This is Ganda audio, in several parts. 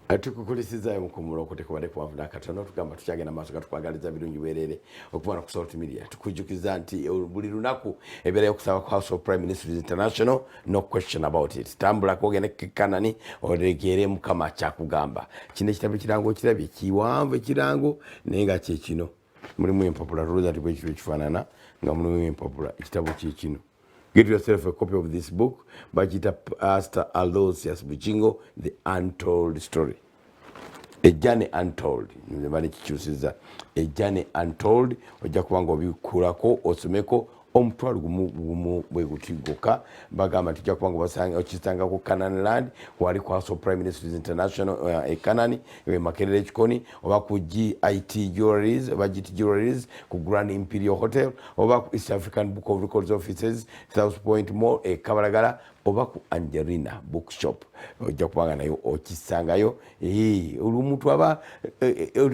Atukukulisiza mukumulo okutekubadde kuwavuna katono tugamba tukyagenda maaso gatukwagaliza birungi bwerere okubona ku Salt Media tukujukiza nti buli lunaku ebeera y'okusaba ku House of Prime Ministers International, no question about it. Tambulako ogende kikkanani olegere mukama kyakugamba. Kino ekitabo kirango kirabye kiwanvu ekirango naye nga kyekino mulimu empapula tulowooza nti bwekityo kifaanana nga mulimu empapula ekitabo kyekino. Get yourself a copy of this book by Pastor Aloysius Bugingo, The Untold Story. A Journey Untold. A Journey Untold. Ojja kubanga obikulako osomeko omutwalo gumu bwe gutigoka bagamba tujja kubanga basanga okisanga ku Canaan Land wali ku House of Prime Ministers International e Canaan we Makerere Chikoni oba ku GIT Jewelries oba GT Jewelries ku Grand Imperial Hotel oba ku East African Book of Records Offices South Point Mall e Kabalagala oba ku Angelina Bookshop ojja kubanga nayo okisangayo olumuntu aba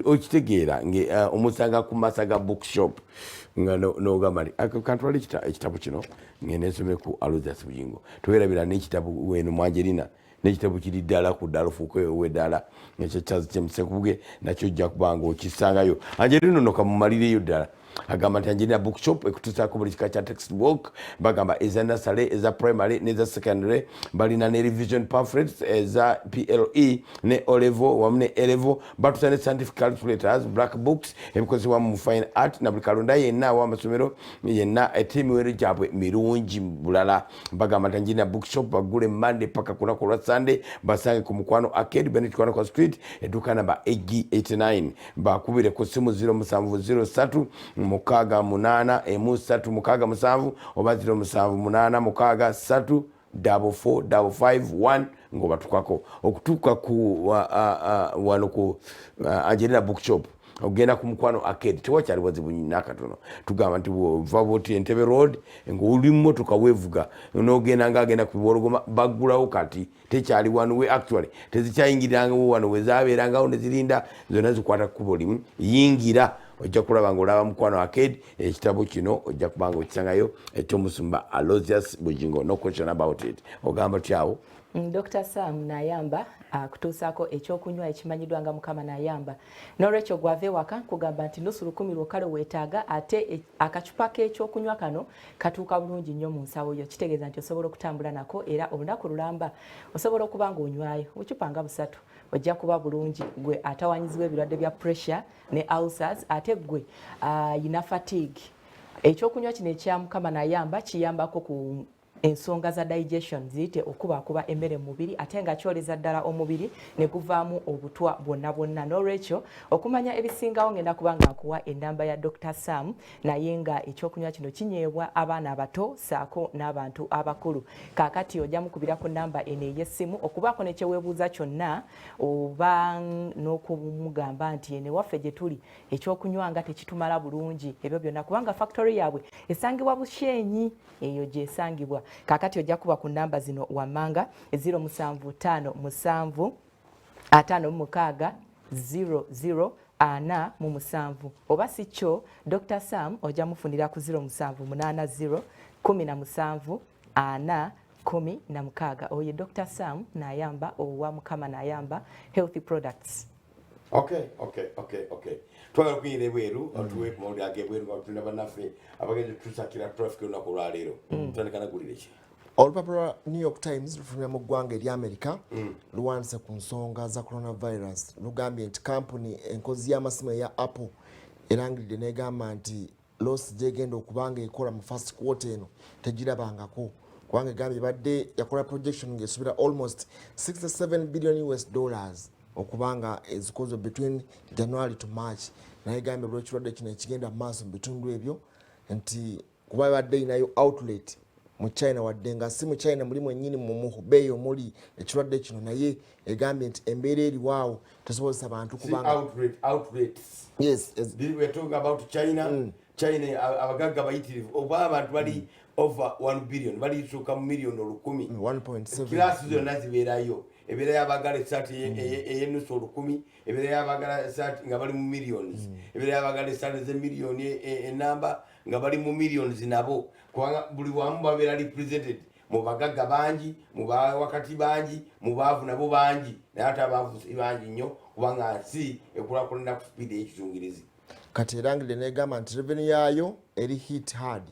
okitegeera nge omusanga ku Masaga Bookshop nga no gamali akantwali ekitabu kino ngene nsome ku Aloysius Bugingo tuwerabira n'ekitabu weno Angelina n'ekitabu kiri ddala ku ddala ofuuke ow'eddala ekyo Charles James Sekubuge nakyo ojja kubanga okisangayo Angelina ono kamumalireyo ddala agamba nti Angelina Bookshop ekutusaako buli kika kya textbook bagamba eza nursery eza primary n'eza secondary balina ne revision pamphlets eza PLE ne O-level wamu ne A-level batusa ne scientific calculators black books ebikozesebwa mu fine art na buli kalonda yenna w'amasomero yenna ate emiwero gyabwe mirungi bulala bagamba nti Angelina Bookshop bagule Monday paka ku lunaku lwa Sunday basange ku Mukwano Arcade Benedict Kwanakwa Street edduuka namba AG89 bakubire ku ssimu 0703 mukaaga munana emusatu mukaaga musanvu oba 0786 mukaaga 3 44551 ngo batukako okutuuka ku wano ku Angelina Bookshop ogenda ku Mukwano Arcade tewakyali wazibu nakatono tugamba nti va boti Entebbe Road ng'oli mmotoka weevuga n'ogenda ng'agenda ku Bologoma baggulawo kati tekyali wano we actually tezikyayingirangawo wano we zaabeerangawo ne zirinda zonna zikwata kkubo limu yingira ojja kulaba ng'olaba Mukwano Arcade ekitabo kino ojja kubanga okisangayo ekyomusumba Aloysius Bugingo, no question about it. Ogamba tyawo Dr. Sam Nayamba kutuusaako ekyokunywa ekimanyiddwa nga Mukama Nayamba n'olwekyo gwave waka kugamba nti nusu lukumi lwokale weetaaga ate akacupa k'ekyokunywa kano katuuka bulungi nnyo mu nsawo yo kitegeeza nti osobola okutambula nako era olunaku lulamba osobola okuba ng'onywayo obucupa nga busatu ojja kuba bulungi gwe atawanyizibwa ebirwadde bya pressure ne ulcers ate gwe yina fatigue ekyokunywa kino ekya Mukama Nayamba kiyambako ku ensonga za digestion ziyite okubakuba emmere mu mubiri ate nga kyoleza ddala omubiri ne guvaamu obutwa bwonna bwonna n'olwekyo okumanya ebisingawo ngenda kubanga akuwa ennamba ya Dr. Sam naye nga ekyokunywa kino kinyeebwa abaana abato saako n'abantu abakulu kaakati ojja mukubira ku nnamba eno ey'essimu okubaako ne kyeweebuuza kyonna oba n'okumugamba nti ene waffe gye tuli ekyokunywa nga tekitumala bulungi ebyo byonna kubanga factory yaabwe esangibwa Bushenyi eyo gyesangibwa kakati ojja kuba ku namba zino wammanga 075 556 0047 oba si kyo Dr. Sam ojja mufunira ku 078 17 46 oye Dr. Sam Nayamba owa Mukama Nayamba Healthy Products. Okay. Twagala kunyira ebweru otuwe ku mawulire ag'ebweru nga tutunda bannaffe abagenzi tusakira traffic olunaku olwaleero tutandika nagulire ki olupapula New York Times lufulumya mu ggwanga ery'Amerika luwandiise ku nsonga za coronavirus lugambye nti kampuni enkozi y'amasimu eya Apple erangiridde n'egamba nti loss gyegenda okubanga ekola mu first quarter eno tegirabangako kubanga egambye badde yakola projection ng'esuubira almost $67 billion okubanga ezikoze between January to March naye gambye lw'ekirwadde kino ekigenda mu maaso mu bitundu ebyo nti kuba badde inayo outlet mu China wadde nga si mu China mulimu ennyini mu Hubei omuli ekirwadde kino naye egambye nti embeera eriwaawo tesobozesa bantu kubanga outlets yes we're talking about China China abagagga bayitirivu oba abantu bali over 1 billion bali tuuka mu million 10 kilasi zonna zibeerayo ebeera y'abagala esaati ey'ennusu 10 ebeera y'abagala esaati nga bali mu millions ebeera y'abagala esaati ez'emiliyoni enamba nga bali mu millions nabo kubanga buli wamu babeera represented mu bagagga bangi, mu wakati bangi, mu baavu nabo bangi, naye ate abaavu si bangi nnyo kubanga nsi ekulakulana ku sipiidi ey'ekizungirizi. Kati erangirire negamba nti revenue yaayo eri hit hard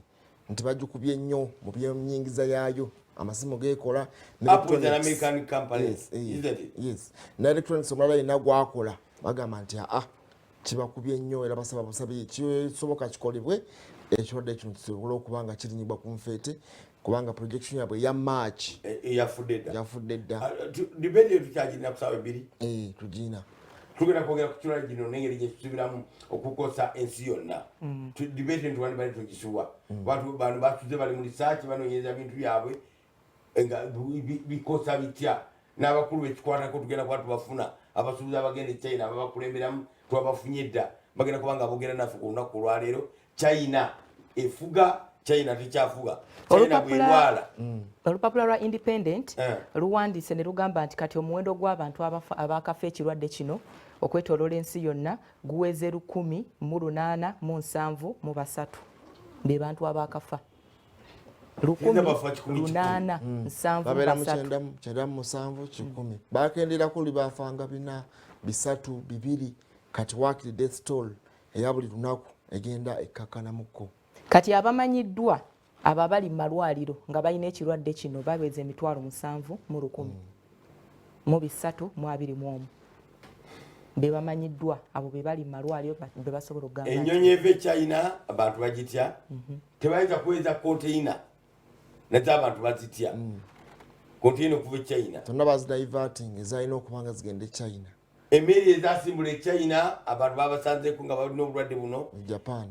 nti bagikubye nnyo mu by'ennyingiza yaayo amasimu geekola Apple is an American company, isn't it? Yes. Na electronics omulala yenna gwakola bagamba nti kibakubye nnyo era basaba busabi kisoboka kikolebwe ekirwadde kino kisobole okuba nga kirinyibwa ku nfeete kubanga projection yabwe ya March yafudde dda. Debate tukyagirina ku ssaawa 2 tugina tugenda kwogera ku kirwadde gino n'engeri gye tusubiramu okukosa ensi yonna. Debate ntuwandi bali tugisuwa bantu bano batuze bali mu research banoonyereza bintu byabwe nga bikosa bitya n'abakulu bekikwatako tugenda kuba tubafuna abasuubuzi abagenda e China ababakulemberamu twabafunye dda bagenda kubanga boogera naffe ku lunaku olwaleero. China efuga, China tekyafuga. China bwelwala. Olupapula lwa Independent luwandiise ne lugamba nti kati omuwendo gw'abantu abakafa ekirwadde kino okwetooloola ensi yonna guweze 1,873 be bantu abakafa. 1,873 bakendera kuli bafanga 432 kati waakiri death toll eya buli lunaku egenda ekkakanamuko. Kati abamanyiddwa abo abali mu malwaliro nga balina ekirwadde kino baweze 7,100,321 be bamanyiddwa abo be bali mu malwaliro be basobola okugamba. Ennyonyi eva e China abantu bagitya tebayinza kuweza container n'ez'abantu bazitya container okuva e China. Tonna bazidaivating ezalina okuba nga zigenda e China. Emmeri ezasimbula e China abantu babasanzeeko nga balina obulwadde buno. Japan.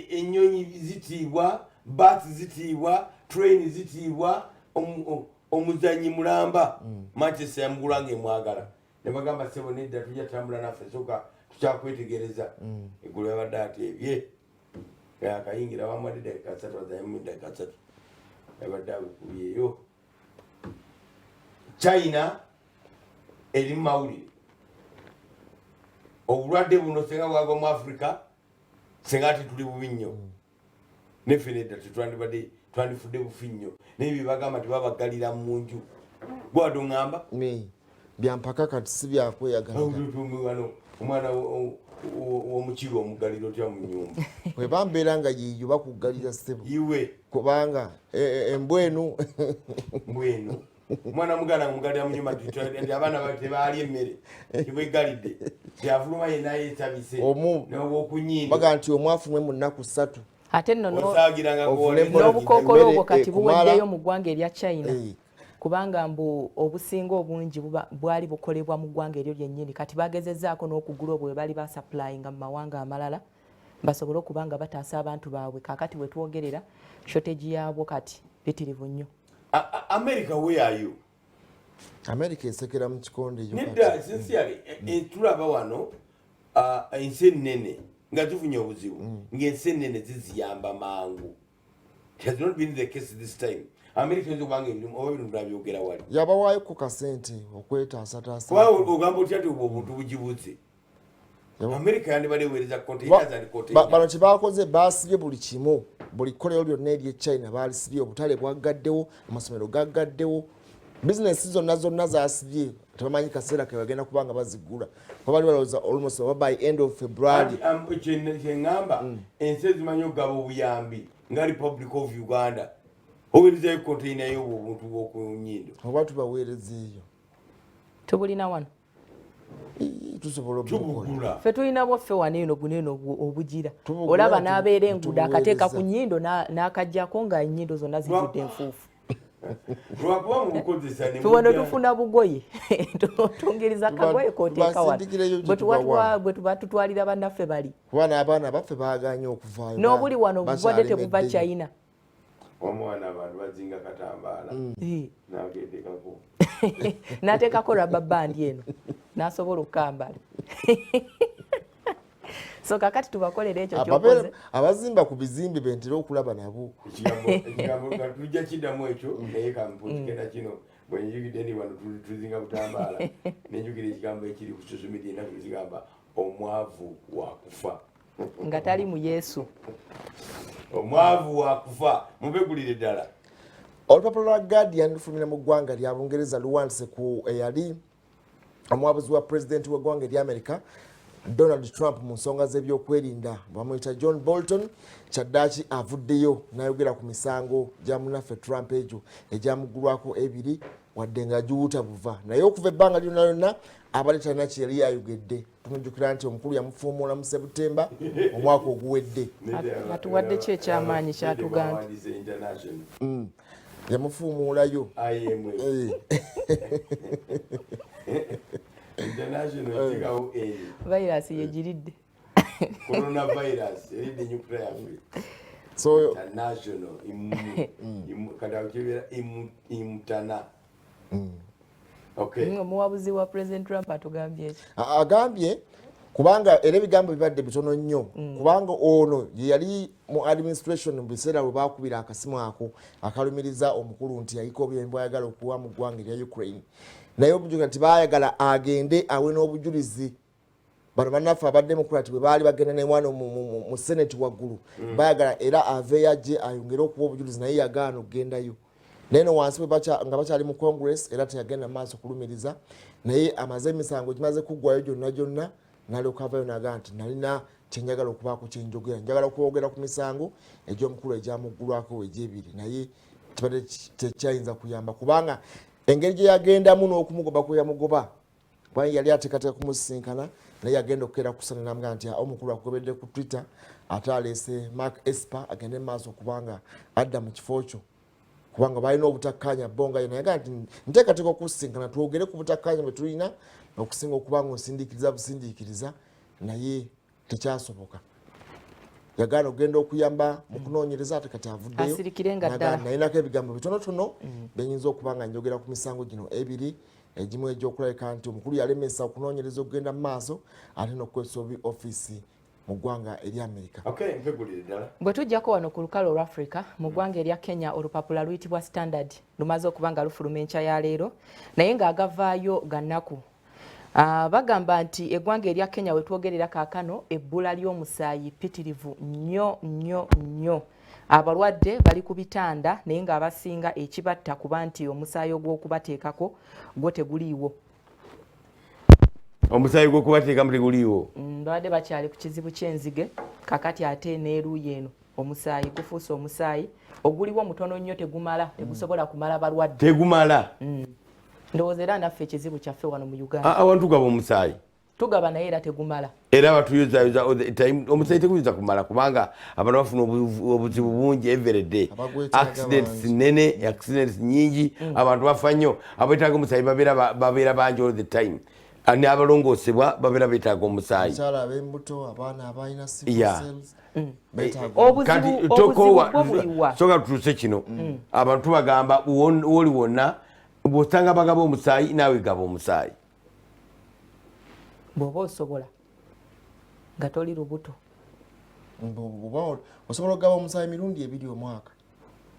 Ennyonyi zitiibwa, bus zitiibwa, train zitiibwa, omuzanyi mulamba Manchester yamugula ng'emwagala ne bagamba ssebo nedda tujja tambula naffe sooka tukyakwetegereza eggulu yabadde ateebye akayingira wamuwadde dakika 3 azanyemu dakika 3 yabadde abukubyeyo. China eri mu mawulire obulwadde buno senga bwagwa mu Africa senga ati tuli bubi nnyo neffe nedda tetwandibadde twandifudde bufi nnyo naye byebagamba tibabaggalira mu nju gwado ŋŋamba byampaka kati si byakweyagalira omwana w'omukiro omugaliro otya mu nnyumba bwe bambeera nga yiyo bakuggalira ssebo iwe kubanga embwenu omwana muganda mugalira mu nyumba nti abaana tebaali emmere tibwegalidde tyavuluma yenna yeesabise n'obwokunyindo baga nti omwafumwe mu nnaku 3 ate nno n'obukookolo obwo kati buweddeyo mu ggwanga erya China kubanga mbu obusinga obungi bwali bukolebwa mu ggwanga eryo lyennyini kati bagezezzaako n'okugula obwo bwe bali basaplayinga mu mawanga amalala basobole okuba nga bataasa abantu baabwe kaakati bwe twogerera shortage yaabwo kati bitirivu nnyo. America, where are you? America esekera mu kikonde yo. Nedda sincerely tulaba wano ensi ennene nga tufunye obuzibu ng'ensi ennene ziziyamba mangu. It has not been the case this time. America nzo kubanga ebintu oba ebintu byogera wali yabawaayo ku kasente okwetaasataasa kuba ogamba otya ti obwo obuntu bugibuze. America yandibadeweereza containers and containers. Bano kye baakoze baasibye buli kimu buli kkolero lyonna ery'e China baalisibye obutale bwaggaddewo amasomero gaggaddewo bizinesi zonna zaasibye tebamanyi kaseera ke bagenda kubanga bazigula kuba bali balowooza almost by end of February. Kyeŋŋamba ensi ezimanyi okugaba obuyambi nga Republic of Uganda oweerezayo container y'obwo obuntu bw'okunyindo oba tubaweerezeeyo tubulina wano tusobola okukola ffe tulina bwaffe wano eno guneeno obugira olaba n'abeera enguudo akateeka ku nnyindo n'akajjako nga ennyindo zonna zijjudde enfuufu lwakuba mubukozesa ffe wano tufuna bugoye tungiriza kagoye kooteeka wano bwe tuba tutwalira bannaffe bali kuba n'abaana baffe baaganye okuvaayo n'obuli wano obuvwadde tebuva China omwana abantu bazinga katambaala n'agendekako n'ateekako rubber band eno n'asobola okukambala so kakati tubakolera ekyo kyokoze abazimba ku bizimbe bentera okulaba nabo ekigambo nga tujja kiddamu ekyo naye kamputikenda kino bwe njugidde ndi wano tuzinga butambaala nenjukira ekigambo ekiri ku social media ennaku zigamba omwavu wakufa nga tali mu Yesu omwavu wakufa mubegulire ddala olupapula lwa Guardian lufulumira mu ggwanga lya Bungereza luwandiise ku eyali omwabuzi wa pulezidenti w'eggwanga ery'Amerika Donald Trump mu nsonga z'ebyokwerinda bamuyita John Bolton kyaddaaki avuddeyo n'ayogera ku misango gya munaffe Trump egyo egyamuggulwako ebiri wadde nga giwuta buva naye okuva ebbanga lyonna lyonna abadde talina kye yali yayogedde tumujjukira nti omukulu yamufuumuula mu Septemba omwaka oguwedde atuwadde ki ekyamaanyi kyatugamba yamufuumuulayo virus yegiridde coronavirus eride nuclear so international kada kibera imutana okay omuwabuzi wa president Trump atugambye eki agambye kubanga era ebigambo bibadde bitono nnyo kubanga ono ye yali mu administration mu biseera bwe bakubira akasimu ako akalumiriza omukulu nti yaliko byembo ayagala okuwa mu ggwanga erya Ukraine naye obujjukiza nti baayagala agende awe n'obujulizi bano bannaffe abademokrati bwe baali bagenda ne mwana mu senate waggulu baayagala era aveeyo ajje ayongere okuwa obujulizi naye yagaana okugendayo naye no wansi nga bakyali mu congress era teyagenda mu maaso kulumiriza naye amaze emisango gimaze kuggwayo gyonna n'alyoka avayo n'agamba nti nalina kyenjagala okubaako kyenjogera njagala okwogera ku misango egy'omukulu egyamuggulwako egyebiri naye kibadde tekyayinza kuyamba kubanga engeri gye yagendamu n'okumugoba kwe yamugoba kubanga yali ateekateeka kumusisinkana naye yagenda okukeera kusana namugamba nti omukulu akugobedde ku Twitter ate aleese Mark Esper agende mu maaso kubanga adda mu kifo kyo kubanga balina obutakkaanya bonga yena yagamba nti nteekateeka okusisinkana twogere ku butakkaanya bwe tulina okusinga okubanga osindiikiriza busindiikiriza naye tekyasoboka yagaana okugenda okuyamba mu kunoonyereza ate kati avuddeyo nayinako ebigambo bitonotono benyinza okuba nga njogera ku misango gino ebiri egimu egyokulabika nti omukulu yalemesa okunoonyereza okugenda mu maaso ate n'okukozesa obubi ofiisi mu ggwanga erya Amerika. Bwe tujjako wano ku lukalu olwa Africa mu ggwanga erya Kenya olupapula luyitibwa Standard lumaze okuba nga lufuluma enkya ya leero naye ng'agavaayo gannaku bagamba nti eggwanga erya Kenya wetwogerera kaakano ebbula ly'omusaayi pitirivu nnyo abalwadde bali ku bitanda naye ng'abasinga ekibatta kuba nti omusaayi ogw'okubateekako gwo teguliiwo omusaayi gw'okubateeka teguliiwo babadde bakyali ku kizibu ky'enzige kakati ate n'eruuyi eno omusaayi gufuuse omusaayi oguliwo mutono nnyo tegusobola kumala balwadde tegumala ndowooza era naffe ekizibu kyaffe wano mu Uganda awantu tugaba omusaayi tugaba naye era tegumala era batuyuzayuza omusaayi teguyinza kumala kubanga abantu bafuna obuzibu bungi everyday accidents nene accidents nyingi abantu bafa nnyo abeetaaga omusaayi babeera bangi all the time ani abalongoosebwa babeera beetaaga omusaayi ab'embuto abaana abalina soka tutuuse kino abantu bagamba woli wonna bw'osanga bagaba omusaayi naawe gaba omusaayi bw'oba osobola nga toli lubuto osobola okugaba omusaayi mirundi 2 omwaka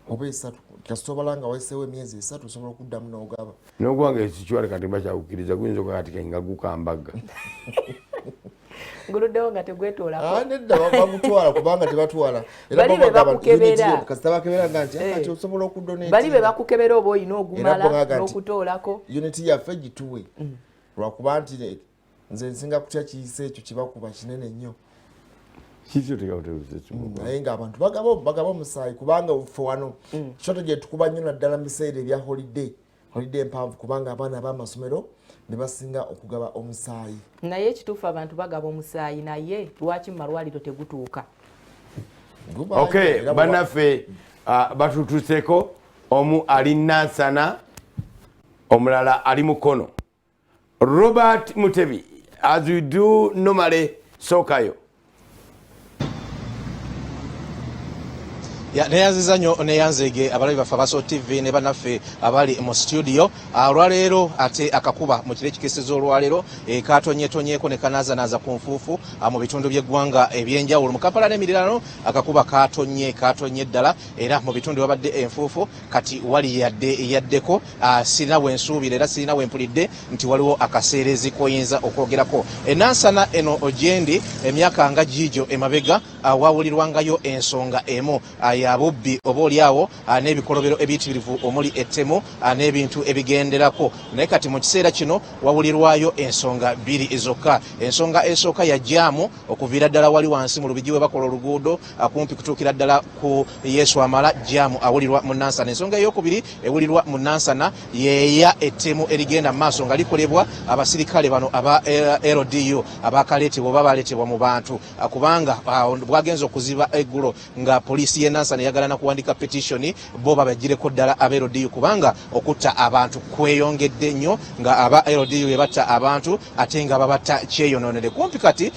oba 3 kasitobola nga wayiseewo emyezi 3 osobola okuddamu n'ogaba n'ogwanga ekikiwale kati bakyakukkiriza guyinza okakati nga gukambaga nguluddewo nga tegwetoolako nedda bagutwala kubanga tebatwala bali be bakukebera kasita bakebera nga nti kati osobola okudonate bali be bakukebera oba olina ogumala n'okutoolako unity yaffe gituwe lwakuba nti nze nsinga kutya kiyisa ekyo kibakuba kinene nnyo naye ng'abantu bagaba omusaayi kubanga ffe wano kyoto gye tukuba nnyo naddala mu biseera ebya holiday empanvu kubanga abaana b'amasomero ne basinga okugaba omusaayi naye ekituufu abantu bagaba omusaayi naye lwaki mu malwaliro tegutuuka bannaffe batutuuseko omu ali Nansana omulala ali Mukono Robert Mutebi as we do normally sookayo neyanziza nnyo neyanzege abalabi baffe abaso TV ne bannaffe abali mu studio olwaleero ate akakuba mu kiro ekikeseza olwaleero katonyetonyeeko ne kanaazanaaza ku nfuufu mu bitundu by'eggwanga ebyenjawulo mu Kampala n'emirirano akakuba katonye ddala era mu bitundu babadde enfuufu kati wali yaddeko sirina wensuubira era sirina wempulidde nti waliwo akaseerezi koyinza okwogerako Nansana eno ogyendi emyaka nga giijo emabega wawulirwangayo ensonga emu abubbi oboolyawo n'ebikolobero ebiyitirivu omuli ettemu n'ebintu ebigenderako. Naye kati mu kiseera kino wawulirwayo ensonga bbiri zokka. Ensonga esooka ya jaamu okuviira ddala wali wansi mu Lubigi we bakola oluguudo kumpi kutuukira ddala ku Yesu Amala, jaamu awulirwa mu Nansana. Ensonga ey'okubiri ewulirwa mu Nansana yeeya ettemu erigenda mu maaso nga likolebwa abasirikale bano aba LDU abakaleetebwa oba baleetebwa mu bantu, kubanga bwagenza okuziba eggulo nga poliisi y'e Nansana eyagala na kuwandika petitioni bo babagireko ddala aba LDU, kubanga okutta abantu kweyongedde nnyo nga aba LDU ebatta abantu ate nga babatta kyeyononere. Kumpi kati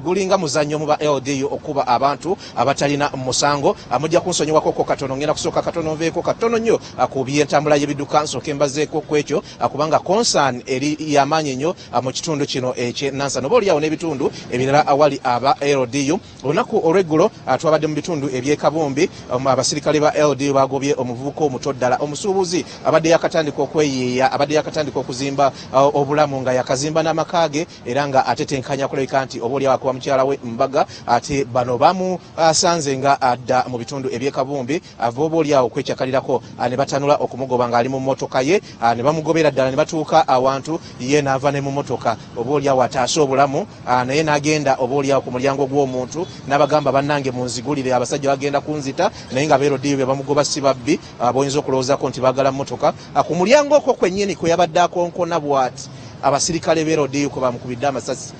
gulinga muzannyo mu ba LDU okuba abantu abatalina musango. Mujja kunsonyiwako katono, ngenda kusooka katono nveeko katono nnyo ku by'entambula y'ebidduka nsooke mbazeeko ku ekyo, kubanga concern eri y'amaanyi nnyo mu kitundu kino eky'e Nansana obaoliawo n'ebitundu ebirala awali aba LDU. Olunaku olw'eggulo twabadde mu bitundu eby'e Kabumbi, abasirikale ba LDU bagobye omuvubuka omuto ddala omusuubuzi abadde yakatandika okweyiiya, abadde yakatandika okuzimba obulamu nga yakazimba n'amakaage era nga atetenkanya kulabika nti obaoliawo akuba mukyala we Mbaga. Ate bano bamusanze nga adda mu bitundu eby'e Kabumbi, obaoliawo okwekyakalirako ne batanula okumugoba ng'ali mu mmotoka ye, ne bamugobera ddala ne batuuka awantu ye n'ava ne mu mmotoka obaoliawo ataase obulamu, naye n'agenda obaoliawo ku mulyango gw'omuntu n'abagamba bannange munzigulire, abasajja bagenda kunzita, naye nga beerodiyo be bamugoba si babbi boyinza okulowoozako nti baagala mmotoka. Ku mulyango okwo kwennyini kwe yabadde akonkona bw'ati abasirikale beerodiyo kwe bamukubidde amasasi,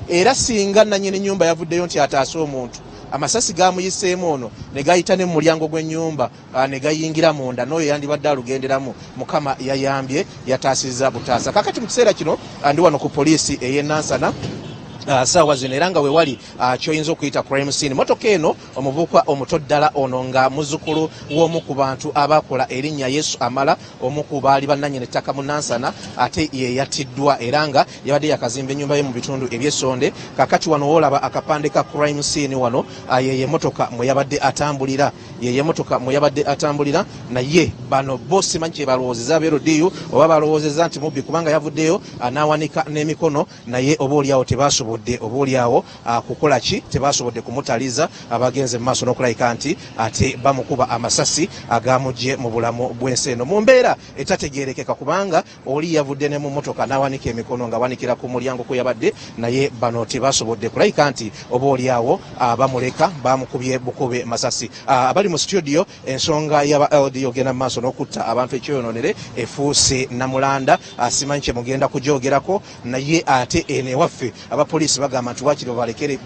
era singa nannyini nnyumba yavuddeyo nti ataase omuntu, amasasi gamuyiseemu ono ne gayita ne mu mulyango gw'ennyumba ne gayingira munda, n'oyo yandibadde alugenderamu. Mukama yayambye, yataasizza butaasa. Kakati mu kiseera kino ndi wano ku poliisi ey'e Nansana saawa zino era nga we wali kyoyinza okuyita crime scene. Motoka eno omuvubuka omuto ddala ono nga muzzukulu w'omu ku bantu abakola erinnya Yesu Amala, omu ku baali bannannyini ettaka mu Nansana, ate ye yattiddwa era nga yabadde yakazimba ennyumba ye mu bitundu eby'Essonde. Kakati wano woolaba akapande ka crime scene wano, yeye motoka mwe yabadde atambulira, yeye motoka mwe yabadde atambulira. Naye bano bo simanyi kye balowoozeza beerodiyo oba balowoozeza nti mubbi, kubanga yavuddeyo n'awanika n'emikono, naye obaoliawo tebasobodde obaoliawo kukola ki, tebasobodde kumutaliza. Abagenze mu maaso n'okulayika nti ate bamukuba amasasi agamugye mu bulamu bw'ensi eno mu mbeera etategeerekeka, kubanga oli yavudde ne mu mmotoka n'awanika emikono nga wanikira ku mulyango kwe yabadde, naye bano tebasobodde kulayika nti obaoliawo bamuleka, bamukubye bukube masasi. Abali mu studio, ensonga y'aba LDU ogenda mu maaso n'okutta abantu ekyeyononere efuuse namulanda. Simanyi kye mugenda kugyogerako, naye ate eno ewaffe abapoliisi bagamba nti wakiri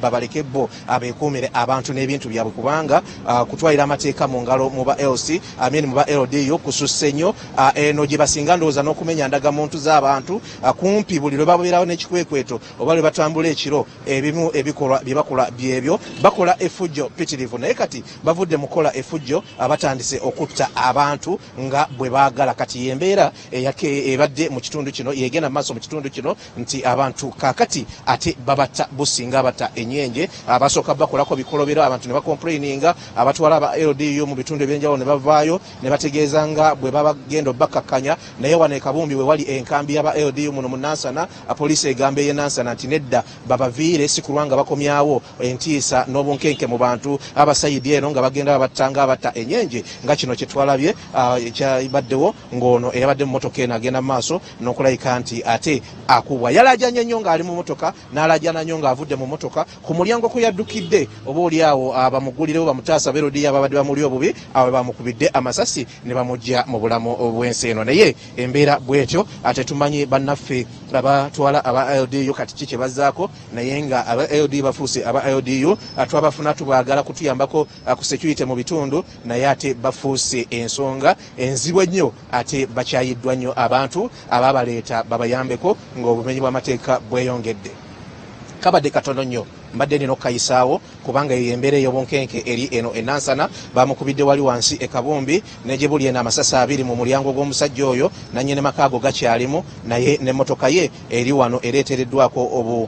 babaleke bo abeekuumire abantu n'ebintu byabwe, kubanga kutwalira amateeka mu ngalo mu ba LC mu ba LDU kususse nnyo. Eno gye basinga ndowooza n'okumenya ndagamuntu z'abantu, kumpi buli lwe babeerawo n'ekikwekweto oba lwe batambula ekiro, ebimu ebikolwa bye bakola byebyo, bakola effujjo pitirivu. Naye kati bavudde mu kola effujjo, abatandise okutta abantu nga bwe baagala. Kati yembeera ebadde mu kitundu kino, yegenda mu maaso mu kitundu kino nti abantu kaakati ate babatta businga batta enyenje. Abasooka bakolako bikolobero, abantu ne bakomplaininga, abatwala aba LDU mu bitundu ebyenjawulo ne bavaayo ne bategeeza nga bwe babagenda obbakkakkanya. Naye wano e Kabumbi we wali enkambi y'aba LDU muno mu Nansana, poliisi egamba ey'e Nansana nti nedda babaviire, si kulwa nga bakomyawo entiisa n'obunkenke mu bantu abasayidi eno nga bagenda babattanga abatta enyenje nga kino kye twalabye ekyabaddewo ng'ono eyabadde mu motoka eno agenda mu maaso n'okulayika nti ate akubwa. Yalajanye nnyo ng'ali mu motoka, n'alajana nnyo ng'avudde mu motoka. Ku mulyango kwe yaddukidde obaoliawo bamugulirewo bamutaasa beerodiyo ababadde bamuli obubi, awe bamukubidde amasasi ne bamugya mu bulamu bw'ensi eno. Naye embeera bw'etyo ate tumanyi bannaffe abatwala aba LDU kati ki kye bazzaako, naye nga aba LDU bafuuse aba LDU twabafuna tubaagala kutuyambako ku security mu bitundu, naye ate bafuuse ensonga enzibu ennyo, ate bakyayiddwa nnyo abantu ababaleeta babayambeko ng'obumenyi bw'amateeka bweyongedde. Kabadde katono nnyo mbadde nina okukayisaawo, kubanga eyo embeera ey'obunkenke eri eno e Nansana. Bamukubidde wali wansi e Kabumbi, ne gye buli eno amasasi 2 mu mulyango gw'omusajja oyo, nannyini makaago gakyalimu, naye n'emmotoka ye eri wano ereetereddwako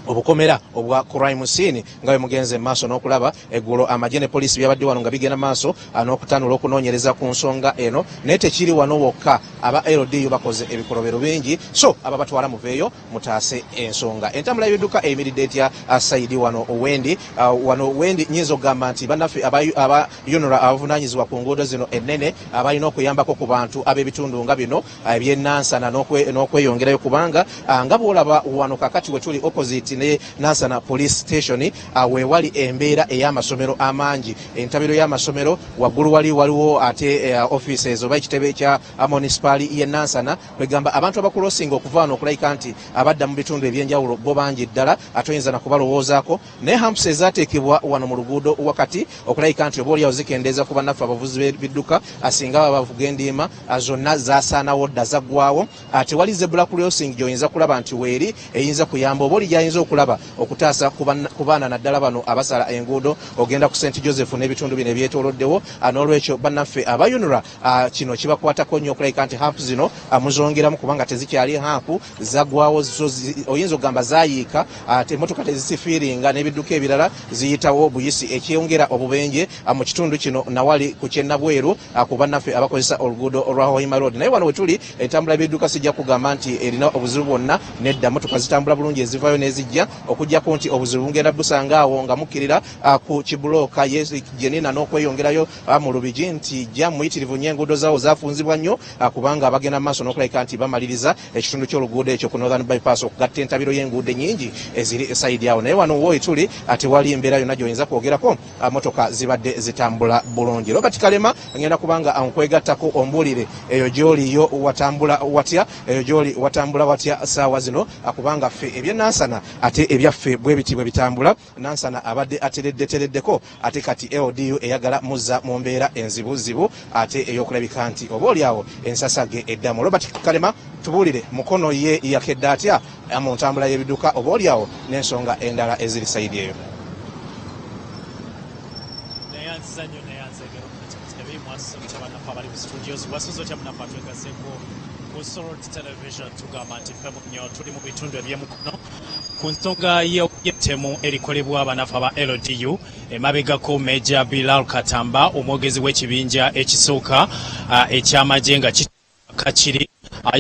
obukomera obwa crime scene nga bwe mugenze maaso n'okulaba eggulo amagye ne poliisi byabadde wano nga bigenda maaso n'okutandula okunoonyereza ku nsonga eno naye tekiri wano wokka aba LDU bakoze ebikolobero bingi so aba batwala muveeyo mutaase ensonga entambula y'ebidduka eyimiridde etya Saidi wano Wendi nyinza okugamba nti bannaffe aba UNRA abavunaanyizibwa ku nguudo zino ennene abalina okuyambako ku bantu ab'ebitundu nga bino ebyennansana n'okweyongerayo kubanga nga bw'olaba wano kakati we tuli opposite ne Nansana Police Station weewali embeera ey'amasomero amangi entabiro y'amasomero waggulu waliwo ate offices oba ekitebe kya municipali y'e Nansana kwegamba abantu abakulosinga okuva wano okulayika nti abadda mu bitundu ebyenjawulo bo bangi ddala atoyinza na kubalowoozaako ne hamps ezaateekebwa wano mu luguudo wakati okulayika nti oba oliawo zikendeeza ku bannaffe abavuzi b'ebidduka asinga baba bavuga endiima zonna zaasaanawo dda zaggwawo tewali zebula crossing gy'oyinza kulaba nti weeri eyinza kuyamba oba oli gy'ayinza okulaba okutaasa ku baana naddala bano abasala enguudo ogenda ku St Joseph n'ebitundu bino ebyetooloddewo n'olwekyo bannaffe aba UNRA kino kibakwatako nnyo okulayika nti hampu zino muzongeramu kubanga tezikyali hampu zaggwawo oyinza okugamba zaayiika emmotoka tezisifiiringa n'ebidduka ebirala ziyitawo buyisi ekyongera obubenje mu kitundu kino nawali ku kyennabweru ku bannaffe abakozesa oluguudo olwa Hoima Road naye wano we tuli entambula y'ebidduka sijja kugamba nti erina obuzibu bwonna nedda mmotoka zitambula bulungi ezivaayo n'ezijja okujjako nti obuzibu bugenda busanga awo nga mukkirira ku kibulooka Jenina n'okweyongerayo mu Lubigi nti jja muyitirivu nnyo enguudo zaawo zaafunzibwa nnyo kubanga abagenda mu maaso n'okulabika nti bamaliriza ekitundu ky'oluguudo ekyo ku Northern Bypass okugatta entabiro y'enguudo ennyingi eziri esayidi awo naye wano wowe tuli tewali embeera yonna gy'oyinza kwogerako motoka zibadde zitambula bulungi. Robert Kalema ngenda kubanga nkwegattako ombuulire eyo gy'oliyo watambula watya eyo gy'oli watambula watya saawa zino kubanga ffe ebyennansana ate ebyaffe bwe biti bwe bitambula Nansana abadde atereddeko ate kati LDU eyagala muzza mu mbeera enzibuzibu ate ey'okulabika nti oba oliawo ensasage eddamu. Robert Kalema tubuulire mukono ye yakedde atya mu ntambula y'ebidduka oba oliawo n'ensonga endala eziri sayidi eyo. Television tugamba nti ffe nnyo tuli mu bitundu eby'emukono ku nsonga y'ettemu erikolebwa abanafu aba LDU emabegako Major Bilal Katamba omwogezi w'ekibinja ekisooka eky'amagye nga kakiri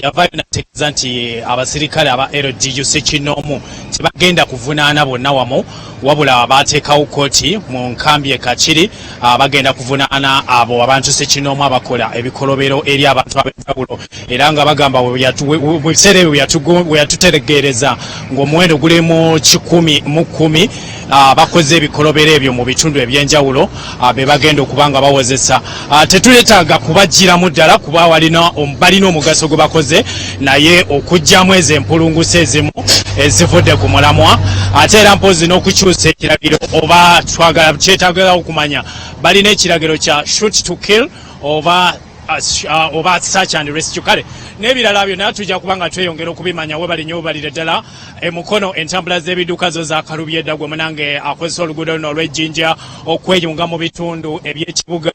yavaayo nategeeza nti abasirikale aba LDU si kinoomu tebagenda kuvunaana bonna wamu wabula baateekawo kooti mu nkambi e Kakiri bagenda kuvunaana abo abantu si kinoomu abakola ebikolobero eri abantu ab'enjawulo era nga bagamba mu biseera ebyo bwe yatutegeereza ng'omuwendo guli mu 10 bakoze ebikolobero ebyo mu bitundu ebyenjawulo be bagenda okuba nga bawozesa tetuleetaaga kubagiramu ddala kuba balina omugaso gwe bakoze naye okugyamu ezo empulungusa ezimu ezivudde ku mulamwa ate era mpozi n'okukyusa ekiragiro oba kyetagala okumanya balina ekiragiro kya shoot to kill oba search and rescue kale n'ebirala byonna tujja kubanga tweyongera okubimanya we balinyo balire ddala emukono entambula z'ebidduka zo zakalubye edda gwe munange akozesa oluguudo luno olw'ejjinja okweyunga mu bitundu eby'ekibuga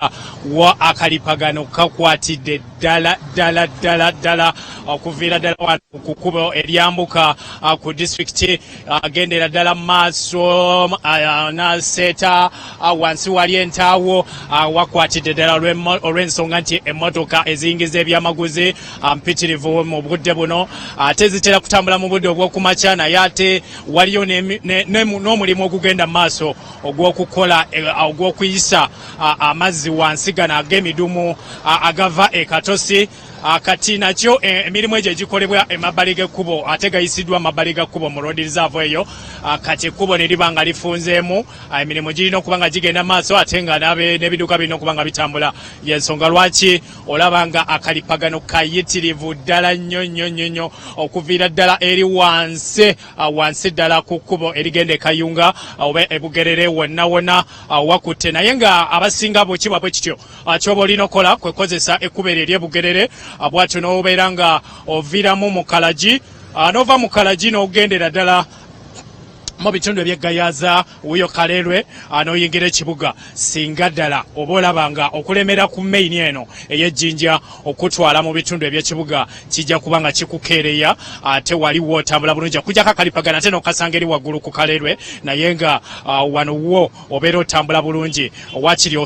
wa akalipagano kakwatidde ddala okuviira ddala wano ku kkubo eryambuka ku disitulikiti agendera ddala mu maaso naseeta wansi wali entaawo wakwatidde ddala olw'ensonga nti emmotoka eziyingiza ebyamaguzi mpitirivu mu budde buno ate zitera kutambula mu budde obw'okumakya naye ate waliyo n'omulimu ogugenda mu maaso ogw'okukola ogw'okuyisa amazzi wansi gano ag'emidumu agava e Katosi kati nakyo emirimu egyo egikolebwa emabbali g'ekkubo ate gayisiddwa amabbali g'ekkubo mu road reserve eyo kati ekkubo ne liba nga lifunzeemu emirimu girina okuba nga gigenda maaso ate nga n'ebidduka birina okuba nga bitambula yensonga lwaki olaba nga akalipagano kayitirivu ddala nnyo okuviira ddala eri wansi ddala ku kkubo erigenda ekayunga oba ebugerere wonna wakutte naye nga abasinga bwekibwa bwe kityo kyoba olina okola kwekozesa ekkubo eryo ery'ebugerere bwatyo n'obeera nga oviiramu mu Kalagi n'ova mu Kalagi n'ogendera ddala mu bitundu ebyeggayaza wuyo Kalerwe anoyingira ekibuga singa ddala oba olabanga okulemera ku main eno ey'ejjinja okutwala mu bitundu ebyekibuga kijja kubanga kikukeereya ate waliwo otambula bulungi kujja kakalipagana ate n'okasanga eri waggulu ku Kalerwe naye nga wano wo obeera otambula bulungi wakiri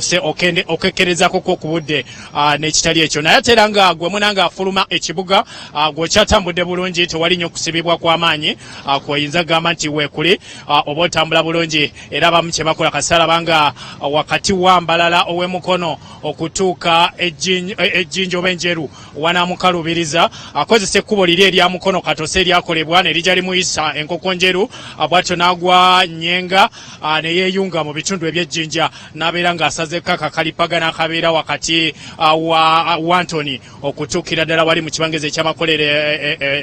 okekkerezako ku budde n'ekitali ekyo naye ate era nga gwe munanga afuluma ekibuga gw'okyatambudde bulungi tewali nnyo okusibibwa kw'amaanyi kw'oyinza gamba nti weekuli oba otambula bulungi era abamu kye bakola kasalaba nga wakati wa Mbalala ow'emukono okutuuka ejjinja oba enjeru wanamukalubiriza akozesa ekkubo liri erya mukono katose eryakolebwa ne lijja limuyisa enkoko njeru bw'atyo n'agwa Nyenga ne yeeyunga mu bitundu eby'ejjinja n'abeera ng'asazeko akakalipagana akabeera wakati wa Antony okutuukira ddala wali mu kibangezi eky'amakolero